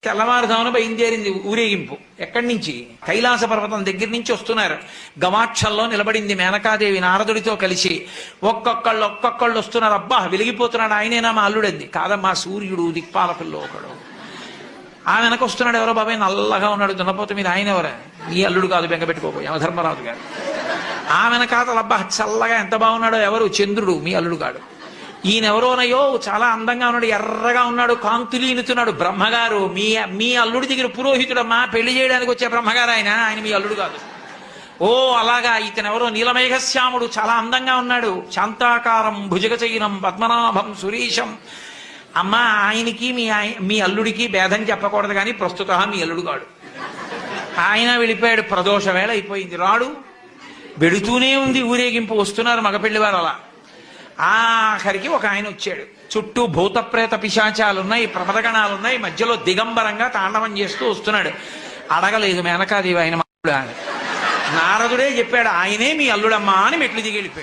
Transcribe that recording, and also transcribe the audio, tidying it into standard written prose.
తెల్లవారుజామున బయలుదేరింది ఊరేగింపు. ఎక్కడి నుంచి? కైలాస పర్వతం దగ్గర నుంచి వస్తున్నారు. గవాక్షంలో నిలబడింది మేనకాదేవి నారదుడితో కలిసి. ఒక్కొక్కళ్ళు వస్తున్నారు. అబ్బా వెలిగిపోతున్నాడు, ఆయనేనా మా అల్లుడంది. కాదమ్మా, సూర్యుడు దిక్పాలకుల్లో ఒకడు. ఆ వెనక వస్తున్నాడు. ఎవరో బాబాయ్ నల్లగా ఉన్నాడు దున్నపోతే మీరు, ఆయన ఎవరా? మీ అల్లుడు కాదు, బెంగపెట్టుకోకు, యమధర్మరాజు గారు. ఆ వెనకాతలు అబ్బా చల్లగా ఎంత బాగున్నాడో, ఎవరు? చంద్రుడు, మీ అల్లుడు కాడు. ఈయనెవరోనయ్యో చాలా అందంగా ఉన్నాడు, ఎర్రగా ఉన్నాడు, కాంతులీనుతున్నాడు, బ్రహ్మగారు. మీ అల్లుడి దగ్గర పురోహితుడమ్మా, పెళ్లి చేయడానికి వచ్చే బ్రహ్మగారు ఆయన మీ అల్లుడు కాదు. ఓ అలాగా, ఇతనెవరో నీలమేఘశ్యాముడు, చాలా అందంగా ఉన్నాడు, శాంతాకారం భుజగచైనం పద్మనాభం సురీశం. అమ్మ ఆయనకి మీ అల్లుడికి భేదం చెప్పకూడదు కానీ ప్రస్తుత మీ అల్లుడు కాడు. ఆయన వెళ్ళిపోయాడు. ప్రదోష వేళ అయిపోయింది, రాడు. వెడుతూనే ఉంది ఊరేగింపు. వస్తున్నారు మగపెళ్లివారు. అలా ఆఖరికి ఒక ఆయన వచ్చాడు. చుట్టూ భూతప్రేత పిశాచాలున్నాయి, ప్రమదగణాలున్నాయి, మధ్యలో దిగంబరంగా తాండవం చేస్తూ వస్తున్నాడు. అడగలేదు మేనకాదేవి ఆయన అల్లుడా అని. నారదుడే చెప్పాడు, ఆయనే మీ అల్లుడమ్మా అని మెట్లు దిగి వెళ్ళిపోయాడు.